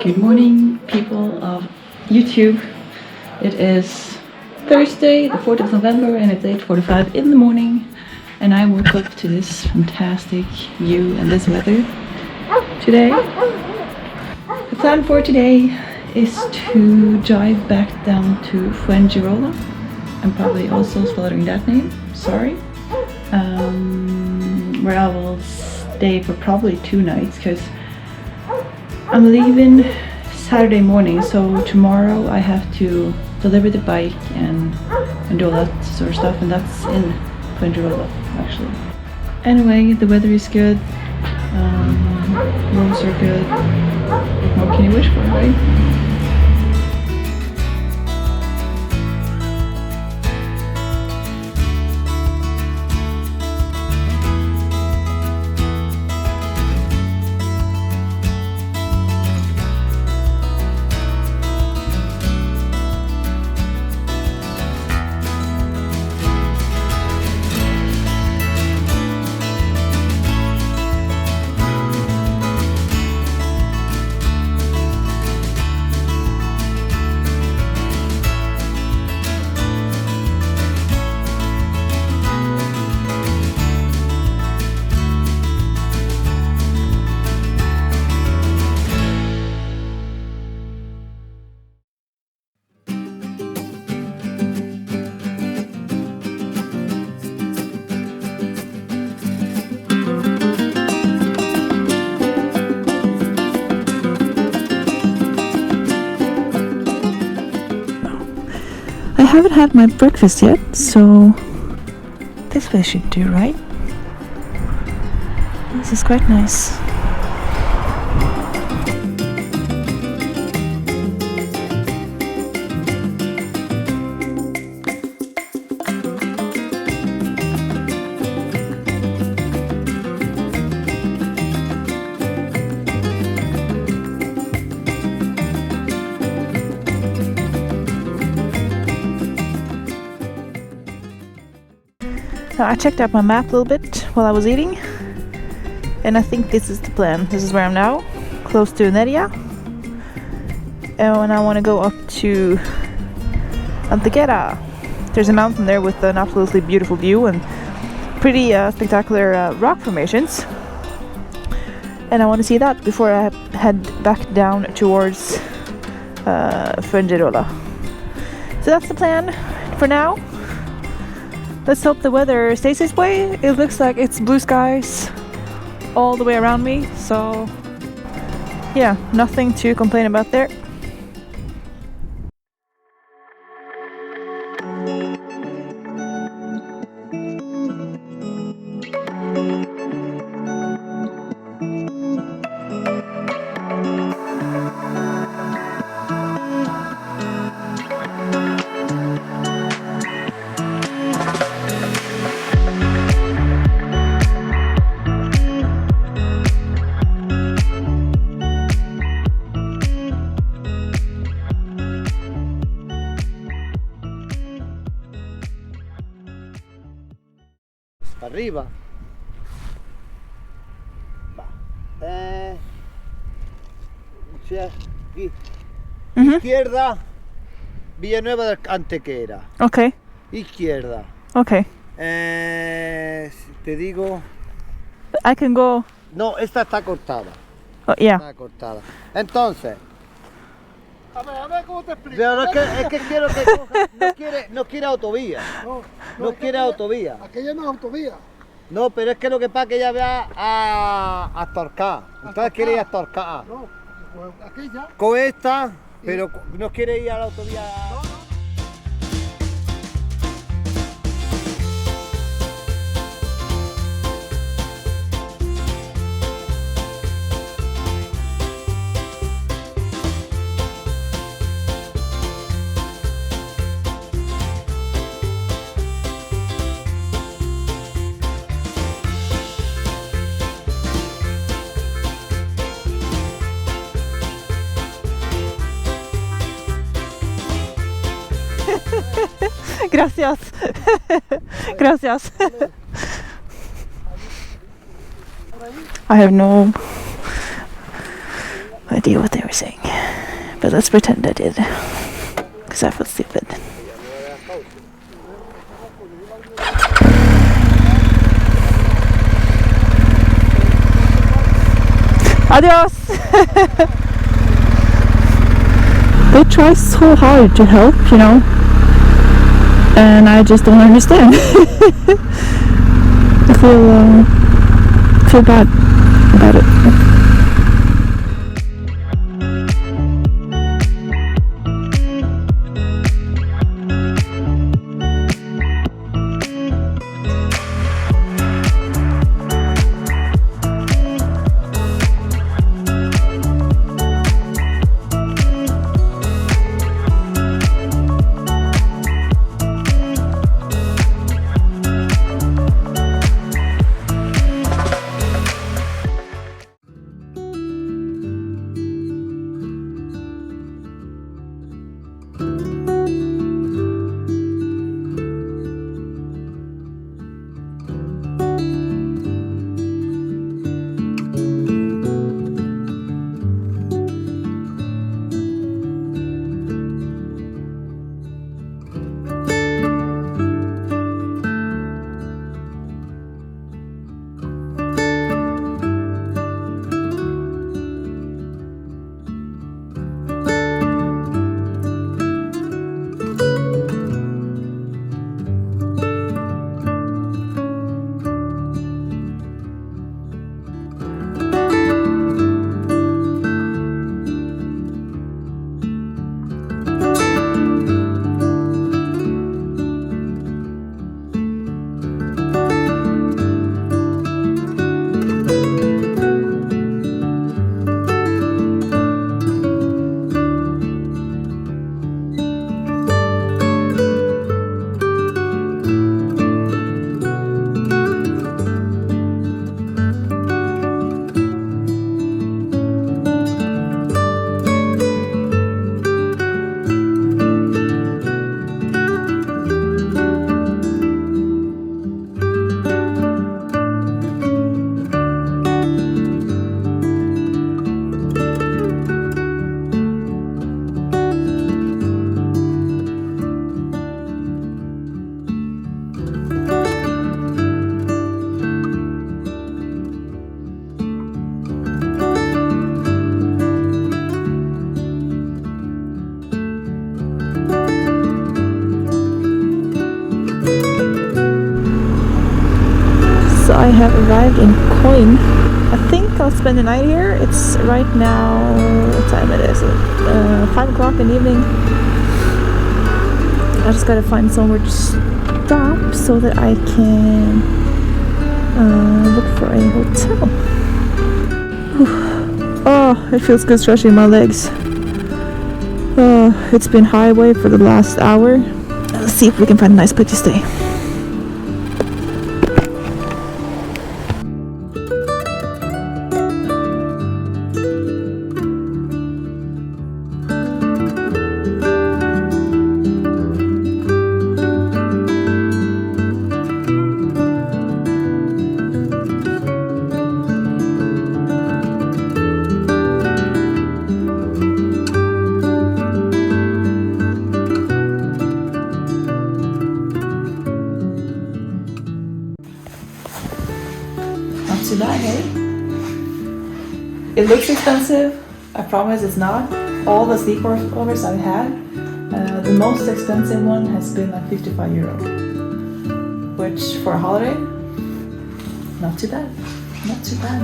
Good morning, people of YouTube. It is Thursday, the 4th of November, and it's 8:45 in the morning. And I woke up to this fantastic view and this weather today. The plan for today is to drive back down to Fuengirola. I'm probably also slaughtering that name, sorry. Where I will stay for probably 2 nights, because I'm leaving Saturday morning, so tomorrow I have to deliver the bike and do all that sort of stuff, and that's in Fuengirola actually. Anyway, the weather is good, roads are good. What can you wish for, right? I haven't had my breakfast yet, so this way should do, right? This is quite nice. Now, I checked out my map a little bit while I was eating, and I think this is the plan. This is where I'm now, close to Neria, and I want to go up to Antequera. There's a mountain there with an absolutely beautiful view and pretty spectacular rock formations, and I want to see that before I head back down towards Fuengirola. So that's the plan for now. Let's hope the weather stays this way. It looks like it's blue skies all the way around me, so yeah, nothing to complain about there. Arriba. Va. Aquí. Izquierda, Villanueva de Antequera. Okay. Izquierda. Okay. Te digo. I can go. No, esta está cortada. Oh, yeah. Está cortada. Entonces. A ver, ¿cómo te explico? Pero es que quiero que coja. No quiere autovía. No quiere autovía. Aquella no es autovía. No, pero es que lo que pasa es que ella va a Torcal. Entonces quiere ir a Torcal. No, pues aquella. Con esta, pero no quiere ir a la autovía. Gracias. Gracias. I have no idea what they were saying. But let's pretend I did. Because I feel stupid. Adios! They try so hard to help, you know. And I just don't understand. I feel bad about it. I have arrived in Coin. I think I'll spend the night here. It's right now, what time it is? 5 o'clock in the evening. I just gotta find somewhere to stop so that I can look for a hotel. Oh, it feels good stretching my legs. It's been highway for the last hour. Let's see if we can find a nice place to stay. Too bad, hey? It looks expensive. I promise it's not. All the sleepovers I've had, the most expensive one has been like €55, which for a holiday, not too bad. Not too bad.